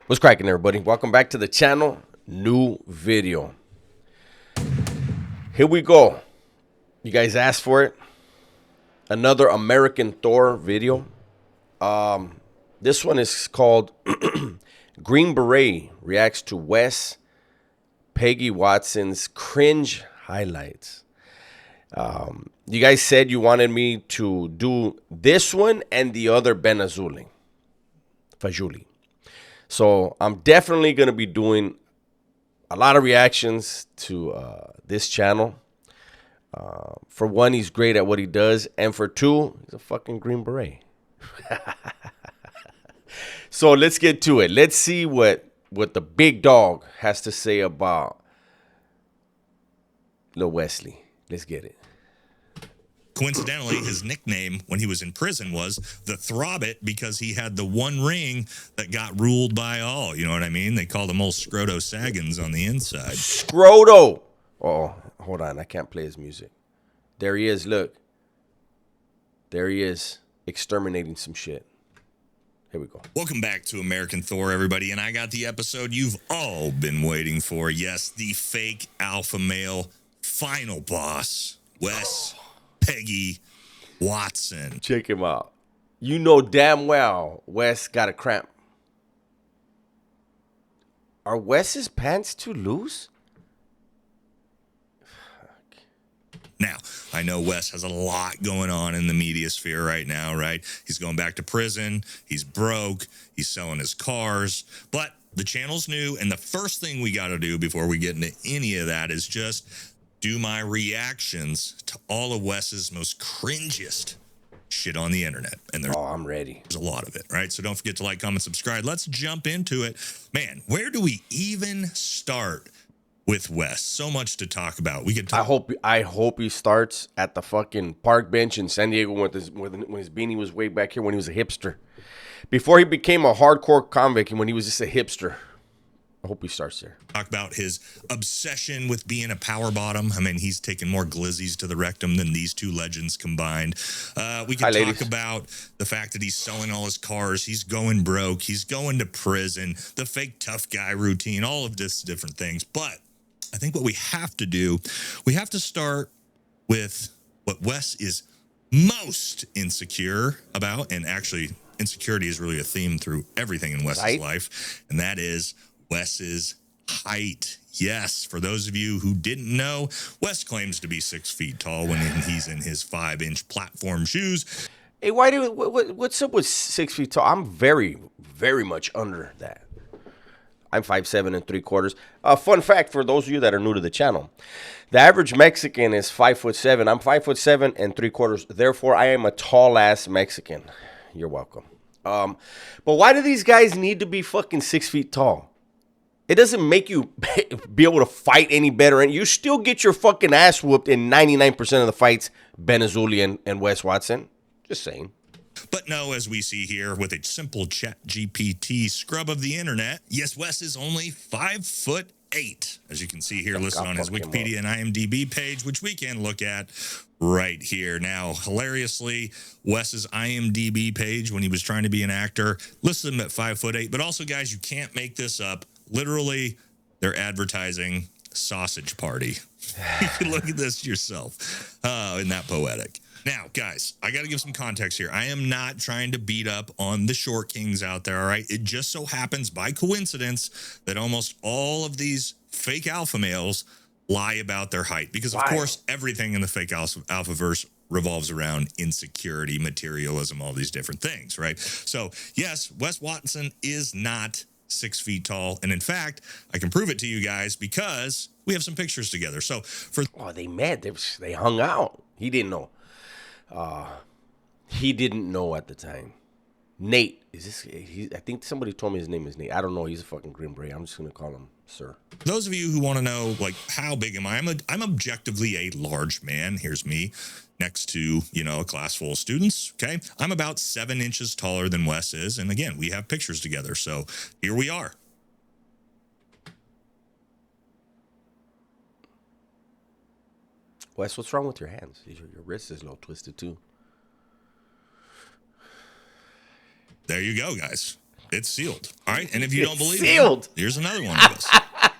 What's cracking, everybody? Welcome back to the channel. New video. Here we go. You guys asked for it. Another American Thor video. This one is called Green Beret reacts to Wes Watson's cringe highlights. You guys said you wanted me to do this one and the other Fajuli. So I'm definitely going to be doing a lot of reactions to this channel. For one, he's great at what he does. And for two, he's a fucking Green Beret. So let's get to it. Let's see what the big dog has to say about Lil Wesley. Let's get it. Coincidentally, his nickname when he was in prison was the Throbbit because he had the one ring that got ruled by all. You know what I mean? They called him old Scroto Saggins on the inside. Scroto! Oh, hold on. I can't play his music. There he is. Look. There he is. Exterminating some shit. Here we go. Welcome back to American Thor, everybody. And I got the episode you've all been waiting for. Yes, the fake alpha male final boss, Wes Watson. Check him out. You know damn well Wes got a cramp. Are Wes's pants too loose? Now, I know Wes has a lot going on in the media sphere right now, right? He's going back to prison. He's broke. He's selling his cars. But the channel's new, and the first thing we got to do before we get into any of that is just do my reactions to all of Wes's most cringiest shit on the internet. And I'm ready. There's a lot of it, right? So don't forget to like, comment, subscribe. Let's jump into it. Man, where do we even start with Wes? So much to talk about. We could talk. I hope he starts at the fucking park bench in San Diego when his beanie was way back here when he was a hipster. Before he became a hardcore convict and when he was just a hipster. I hope he starts there. Talk about his obsession with being a power bottom. I mean, he's taken more glizzies to the rectum than these two legends combined. We can talk about the fact that he's selling all his cars. He's going broke. He's going to prison. The fake tough guy routine. All of this different things. But I think what we have to do, we have to start with what Wes is most insecure about. And actually, insecurity is really a theme through everything in Wes's life. And that is Wes's height. Yes, for those of you who didn't know, Wes claims to be 6 feet tall when he's in his 5-inch platform shoes. Hey, what's up with 6 feet tall? I'm very, very much under that. I'm 5'7" ¾ Fun fact for those of you that are new to the channel. The average Mexican is 5'7". I'm 5'7" ¾ Therefore, I am a tall-ass Mexican. You're welcome. But why do these guys need to be fucking 6 feet tall? It doesn't make you be able to fight any better. And you still get your fucking ass whooped in 99% of the fights, Fajuli and Wes Watson. Just saying. But no, as we see here with a simple chat GPT scrub of the internet, yes, Wes is only 5'8", as you can see here listed on his Wikipedia and IMDb page, which we can look at right here. Now, hilariously, Wes's IMDb page, when he was trying to be an actor, listed him at 5'8". But also, guys, you can't make this up. Literally, they're advertising Sausage Party. You can look at this yourself. Isn't that poetic? Now, guys, I got to give some context here. I am not trying to beat up on the short kings out there, all right? It just so happens by coincidence that almost all of these fake alpha males lie about their height because, of course, everything in the fake alphaverse revolves around insecurity, materialism, all these different things, right? So, yes, Wes Watson is not 6 feet tall. And in fact, I can prove it to you guys because we have some pictures together. So they met. They hung out. He didn't know. He didn't know at the time. Nate, I think somebody told me his name is Nate. I don't know. He's a fucking Green Beret. I'm just gonna call him sir. Those of you who want to know, like, how big am I? I'm objectively a large man. Here's me next to, a class full of students. Okay, I'm about 7 inches taller than Wes is, and again, we have pictures together. So here we are. Wes, what's wrong with your hands? Your wrist is a little twisted too. There you go, guys. It's sealed. All right. And if you don't believe sealed. me, here's another one of us.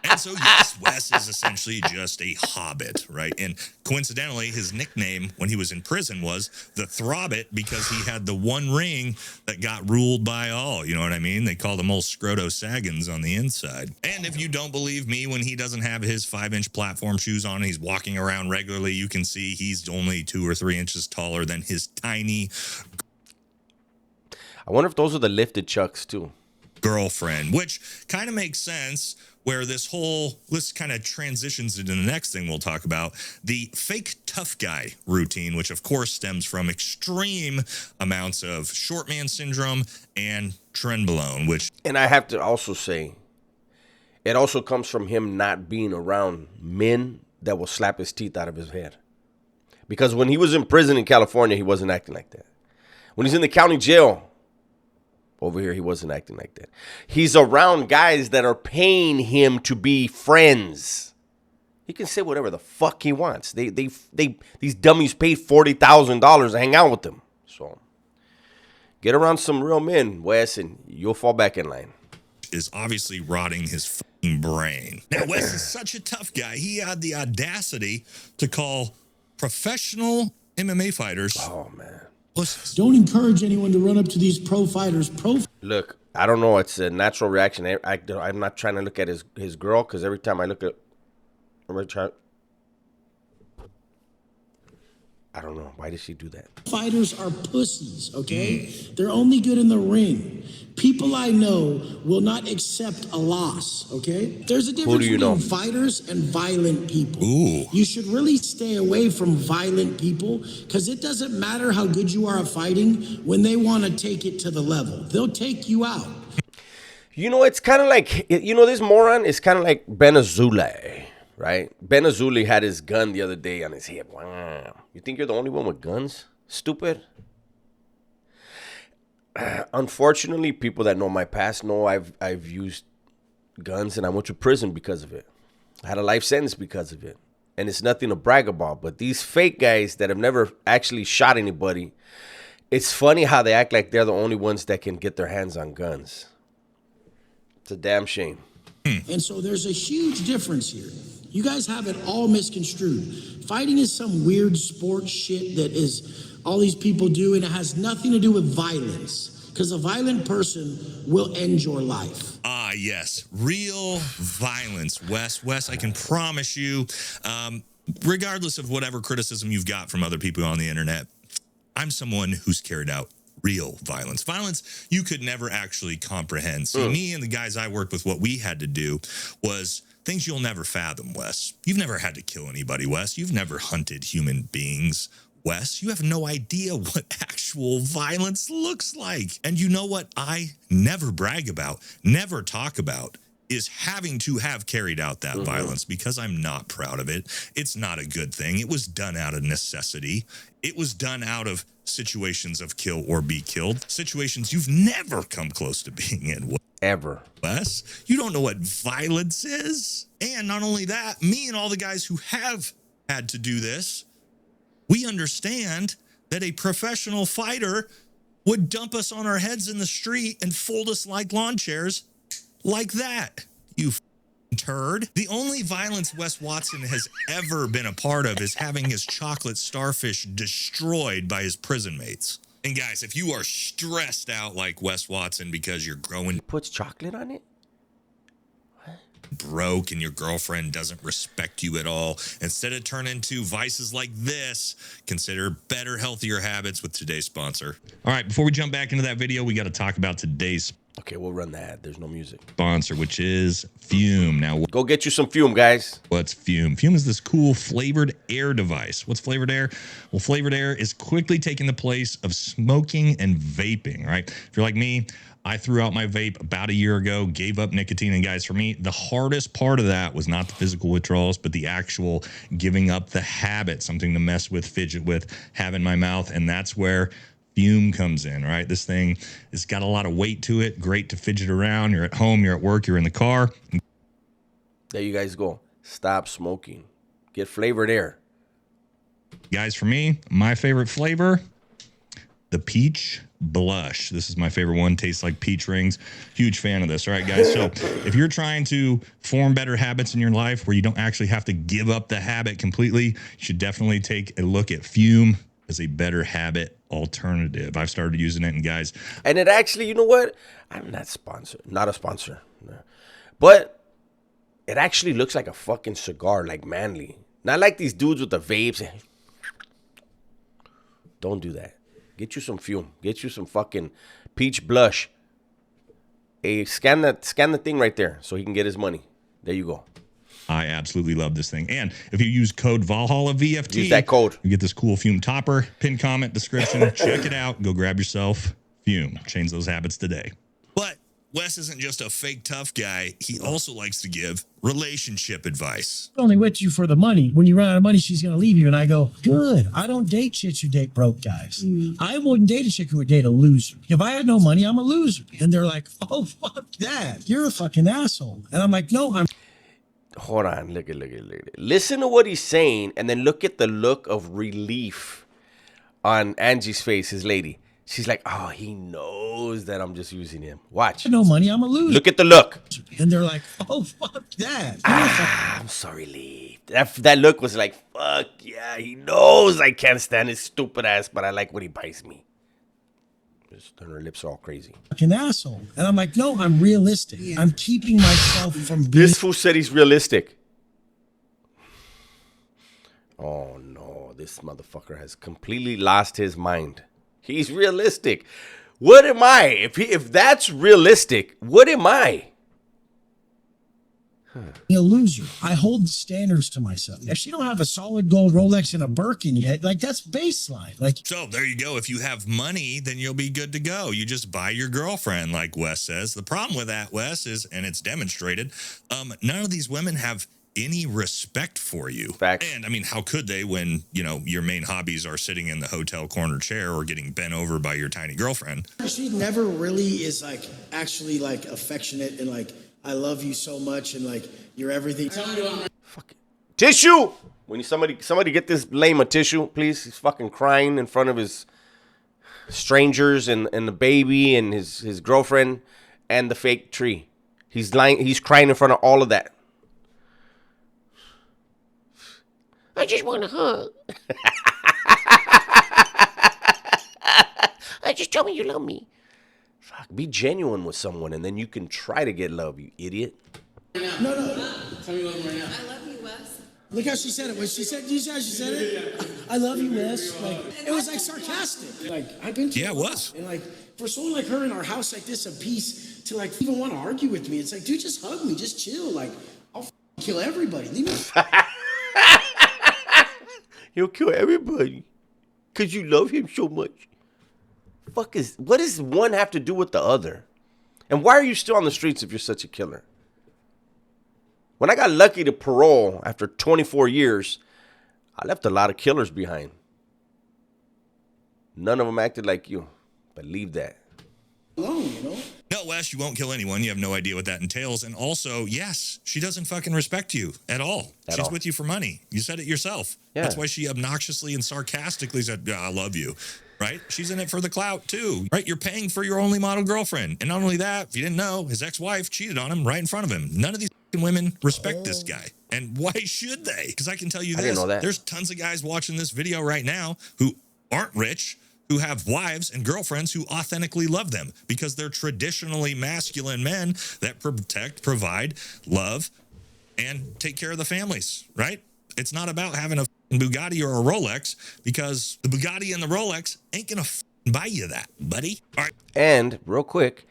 And so, yes, Wes is essentially just a hobbit, right? And coincidentally, his nickname when he was in prison was the Throbbit because he had the one ring that got ruled by all. You know what I mean? They called him old Scroto Saggins on the inside. And if you don't believe me, when he doesn't have his 5-inch platform shoes on and he's walking around regularly, you can see he's only 2 or 3 inches taller than his tiny. I wonder if those are the lifted chucks, too. Girlfriend, which kind of makes sense where this kind of transitions into the next thing we'll talk about, the fake tough guy routine, which of course stems from extreme amounts of short man syndrome and trenbolone, which... And I have to also say, it also comes from him not being around men that will slap his teeth out of his head. Because when he was in prison in California, he wasn't acting like that. When he's in the county jail, over here, he wasn't acting like that. He's around guys that are paying him to be friends. He can say whatever the fuck he wants. These dummies paid $40,000 to hang out with him. So get around some real men, Wes, and you'll fall back in line. Is obviously rotting his fucking brain. Now, Wes is such a tough guy. He had the audacity to call professional MMA fighters. Oh, man. Don't encourage anyone to run up to these pro fighters. Look, I don't know. It's a natural reaction. I'm not trying to look at his girl because every time I look at... I don't know. Why did she do that? Fighters are pussies, okay? They're only good in the ring. People I know will not accept a loss, okay? There's a difference between fighters and violent people. Ooh. You should really stay away from violent people because it doesn't matter how good you are at fighting when they want to take it to the level. They'll take you out. You know, it's kind of like, this moron is kind of like Ben Azule. Right? Ben Azuli had his gun the other day on his hip. Wow. You think you're the only one with guns? Stupid. Unfortunately, people that know my past know I've used guns and I went to prison because of it. I had a life sentence because of it. And it's nothing to brag about. But these fake guys that have never actually shot anybody, it's funny how they act like they're the only ones that can get their hands on guns. It's a damn shame. And so there's a huge difference here. You guys have it all misconstrued. Fighting is some weird sports shit that is all these people do, and it has nothing to do with violence. Because a violent person will end your life. Ah, yes. Real violence, Wes. Wes, I can promise you, regardless of whatever criticism you've got from other people on the internet, I'm someone who's carried out real violence. Violence you could never actually comprehend. See, me and the guys I worked with, what we had to do was things you'll never fathom, Wes. You've never had to kill anybody, Wes. You've never hunted human beings, Wes. You have no idea what actual violence looks like. And you know what I never brag about, never talk about, is having to have carried out that violence because I'm not proud of it. It's not a good thing. It was done out of necessity. It was done out of situations of kill or be killed, situations you've never come close to being in. Ever. Wes, you don't know what violence is. And not only that, me and all the guys who have had to do this, we understand that a professional fighter would dump us on our heads in the street and fold us like lawn chairs like that, you turd. The only violence Wes Watson has ever been a part of is having his chocolate starfish destroyed by his prison mates. And guys, if you are stressed out like Wes Watson because you're growing... He puts chocolate on it? broke and your girlfriend doesn't respect you at all, instead of turn into vices like this, consider better, healthier habits with today's sponsor. All right, before we jump back into that video, we got to talk about today's Okay, we'll run the ad. There's no music. sponsor, which is Fume. Now, Go get you some Fume, guys. what's Fume? Fume is this cool flavored air device. What's flavored air? Well, flavored air is quickly taking the place of smoking and vaping, right? If you're like me, I threw out my vape about a year ago, gave up nicotine. And guys, for me, the hardest part of that was not the physical withdrawals, but the actual giving up the habit, something to mess with, fidget with, have in my mouth. And that's where Fume comes in, right? This thing has got a lot of weight to it. Great to fidget around. You're at home, you're at work, you're in the car. There you guys go. Stop smoking. Get flavored air. Guys, for me, my favorite flavor, the peach blush. This is my favorite one. Tastes like peach rings. Huge fan of this. All right, guys. So if you're trying to form better habits in your life where you don't actually have to give up the habit completely, you should definitely take a look at Fume as a better habit alternative. I've started using it, and guys, and it actually, you know what? I'm not sponsored, not a sponsor, no. But it actually looks like a fucking cigar, like manly. Not like these dudes with the vapes. Don't do that. Get you some Fume. Get you some fucking peach blush. Hey, scan the thing right there so he can get his money. There you go. I absolutely love this thing. And if you use code Valhalla VFT, use that code. You get this cool Fume topper. Pin comment, description. Check it out. Go grab yourself Fume. Change those habits today. But Wes isn't just a fake tough guy. He also likes to give relationship advice. Only with you for the money. When you run out of money, she's going to leave you. And I go, good. I don't date chicks who date broke guys. I wouldn't date a chick who would date a loser. If I had no money, I'm a loser. And they're like, oh, fuck that. You're a fucking asshole. And I'm like, no, I'm. Hold on. Look at. Listen to what he's saying, and then look at the look of relief on Angie's face, his lady. She's like, oh, he knows that I'm just using him. Watch. No money, I'm a loser. Look at the look. And they're like, oh, fuck that. I'm sorry, Lee. That look was like, fuck yeah, he knows I can't stand his stupid ass, but I like when he bites me. Just her lips are all crazy. Fucking asshole. And I'm like, no, I'm realistic. Yeah. I'm keeping myself from being. This fool said he's realistic. Oh, no. This motherfucker has completely lost his mind. He's realistic. What am I? If that's realistic, what am I? A loser. I hold standards to myself. If she don't have a solid gold Rolex and a Birkin yet, like that's baseline. Like, so there you go. If you have money, then you'll be good to go. You just buy your girlfriend, like Wes says. The problem with that, Wes, is, and it's demonstrated, none of these women have any respect for you. Fact. And I mean, how could they when, you know, your main hobbies are sitting in the hotel corner chair or getting bent over by your tiny girlfriend? She never really is like actually like affectionate and like, I love you so much and like you're everything. Fuck it. Tissue. When somebody get this lame a tissue, please. He's fucking crying in front of his strangers and the baby and his girlfriend and the fake tree. He's crying in front of all of that. I just want a hug. I just tell me you love me. Fuck, be genuine with someone, and then you can try to get love, you idiot. No. Tell me love right now. I love you, Wes. Look how she said it. When she said, do you see how she said it? I love you, Wes. Like, it was like sarcastic. Like, I've been to Yeah, it was. And like, for someone like her in our house like this, a piece to like even want to argue with me. It's like, dude, just hug me, just chill. Like, I'll kill everybody. Leave me. He'll kill everybody because you love him so much. What does one have to do with the other? And why are you still on the streets if you're such a killer? When I got lucky to parole after 24 years, I left a lot of killers behind. None of them acted like you. Believe that. Alone, you know? No, Wes, you won't kill anyone. You have no idea what that entails. And also, yes, she doesn't fucking respect you at all. She's with you for money. You said it yourself. Yeah. That's why she obnoxiously and sarcastically said, yeah, I love you. Right? She's in it for the clout, too. Right? You're paying for your only model girlfriend. And not only that, if you didn't know, his ex-wife cheated on him right in front of him. None of these women respect this guy. And why should they? Because I can tell you this. There's tons of guys watching this video right now who aren't rich, who have wives and girlfriends who authentically love them because they're traditionally masculine men that protect, provide, love, and take care of the families, right? It's not about having a Bugatti or a Rolex because the Bugatti and the Rolex ain't going to buy you that, buddy. All right. And real quick,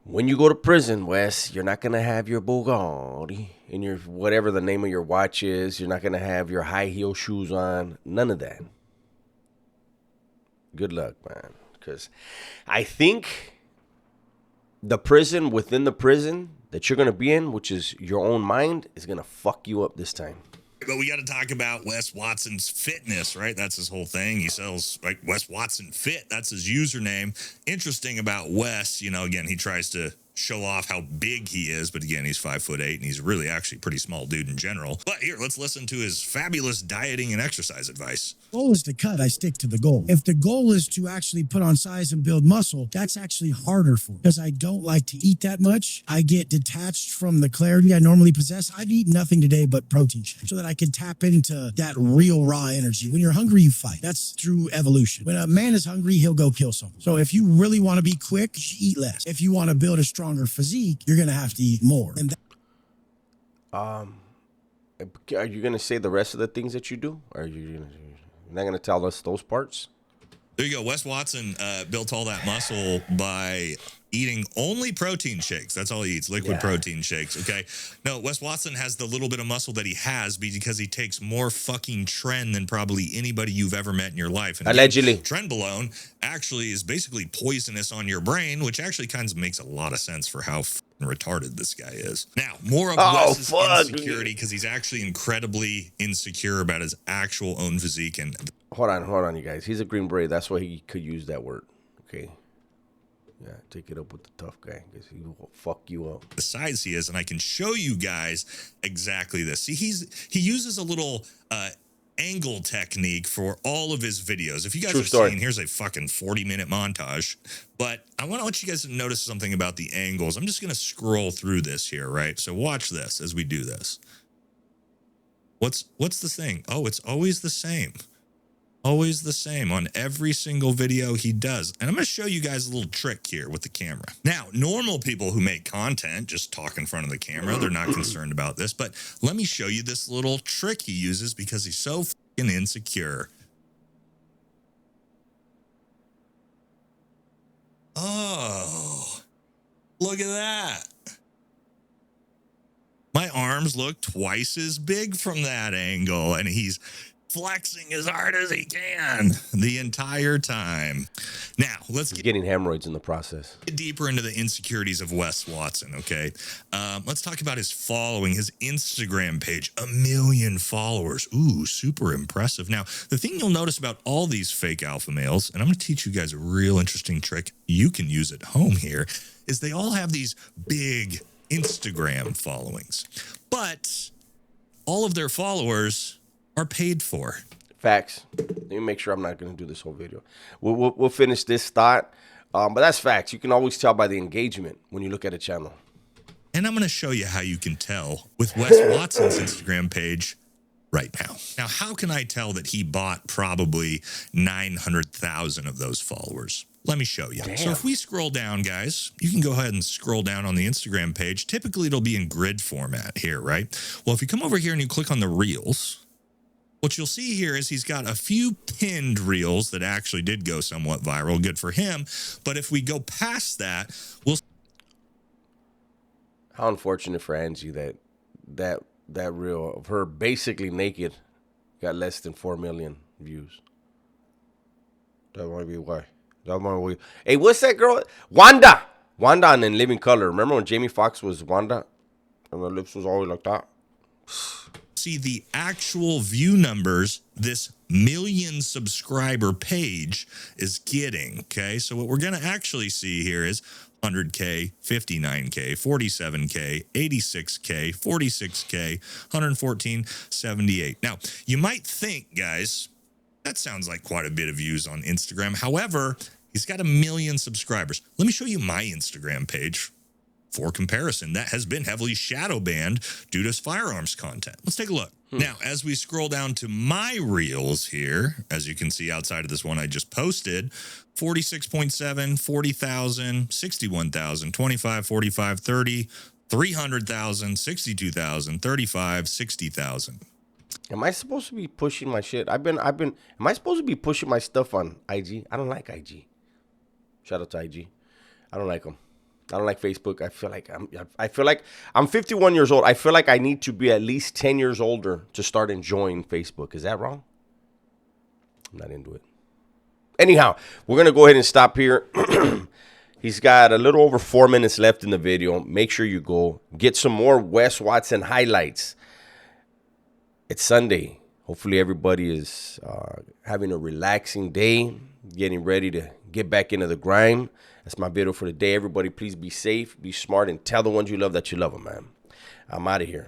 when you go to prison, Wes, you're not going to have your Bugatti and your whatever the name of your watch is. You're not going to have your high heel shoes on. None of that. Good luck, man. Because I think the prison within the prison that you're going to be in, which is your own mind, is going to fuck you up this time. But we got to talk about Wes Watson's fitness, right? That's his whole thing. He sells like Wes Watson Fit. That's his username. Interesting about Wes, you know, again, he tries to show off how big he is. But again, he's 5'8", and he's really actually a pretty small dude in general. But here, let's listen to his fabulous dieting and exercise advice. Goal is to cut, I stick to the goal. If the goal is to actually put on size and build muscle, that's actually harder for me because I don't like to eat that much. I get detached from the clarity I normally possess. I've eaten nothing today but protein so that I can tap into that real raw energy. When you're hungry, you fight. That's through evolution. When a man is hungry, he'll go kill someone. So if you really want to be quick, you should eat less. If you want to build a stronger physique, you're going to have to eat more. And Are you going to say the rest of the things that you do? Or are you not going to tell us those parts? There you go. Wes Watson built all that muscle by eating only protein shakes. That's all he eats, liquid protein shakes, okay? No, Wes Watson has the little bit of muscle that he has because he takes more fucking tren than probably anybody you've ever met in your life. And Allegedly. Again, trenbolone actually is basically poisonous on your brain, which actually kind of makes a lot of sense for how retarded this guy is. Now, more of Wes's insecurity because he's actually incredibly insecure about his actual own physique. And Hold on, you guys. He's a Green Beret. That's why he could use that word, okay? Yeah, take it up with the tough guy because he will fuck you up. The size he is, and I can show you guys exactly this. See, he uses a little angle technique for all of his videos. If you guys have seen, here's a fucking 40-minute montage. But I want to let you guys notice something about the angles. I'm just going to scroll through this here, right? So watch this as we do this. What's the thing? Oh, it's always the same. Always the same on every single video he does. And I'm going to show you guys a little trick here with the camera. Now, normal people who make content just talk in front of the camera, they're not concerned about this. But let me show you this little trick he uses because he's so fucking insecure. Oh, look at that. My arms look twice as big from that angle, and he's flexing as hard as he can the entire time. Now, He's getting hemorrhoids in the process. Get deeper into the insecurities of Wes Watson, okay? Let's talk about his following, his Instagram page, 1 million followers. Ooh, super impressive. Now, the thing you'll notice about all these fake alpha males, and I'm going to teach you guys a real interesting trick you can use at home here, is they all have these big Instagram followings. But all of their followers are paid for. Facts. Let me make sure I'm not going to do this whole video. We'll finish this thought, but that's facts. You can always tell by the engagement when you look at a channel. And I'm going to show you how you can tell with Wes Watson's Instagram page right now. Now, how can I tell that he bought probably 900,000 of those followers? Let me show you. Damn. So if we scroll down, guys, you can go ahead and scroll down on the Instagram page. Typically, it'll be in grid format here, right? Well, if you come over here and you click on the Reels, what you'll see here is he's got a few pinned reels that actually did go somewhat viral. Good for him. But if we go past that, we'll... How unfortunate for Angie that reel of her basically naked got less than 4 million views. That might be why. Hey, what's that girl? Wanda in Living Color. Remember when Jamie Foxx was Wanda? And her lips was always like that? See the actual view numbers this 1 million subscriber page is getting, okay? So what we're going to actually see here is 100K, 59K, 47K, 86K, 46K, 114, 78. Now, you might think, guys, that sounds like quite a bit of views on Instagram. However, he's got 1 million subscribers. Let me show you my Instagram page for comparison. That has been heavily shadow banned due to firearms content. Let's take a look. Now, as we scroll down to my reels here, as you can see outside of this one I just posted, 46.7, 40,000, 61,000, 25, 45, 30, 300,000, 62,000, 35, 60,000. Am I supposed to be pushing my shit? Am I supposed to be pushing my stuff on IG? I don't like IG. Shout out to IG. I don't like them. I don't like Facebook. I feel like I'm 51 years old. I feel like I need to be at least 10 years older to start enjoying Facebook. Is that wrong? I'm not into it. Anyhow, we're going to go ahead and stop here. He's got a little over 4 minutes left in the video. Make sure you go get some more Wes Watson highlights. It's Sunday. Hopefully everybody is having a relaxing day, getting ready to get back into the grind. That's my video for today. Everybody, please be safe, be smart, and tell the ones you love that you love them, man. I'm out of here.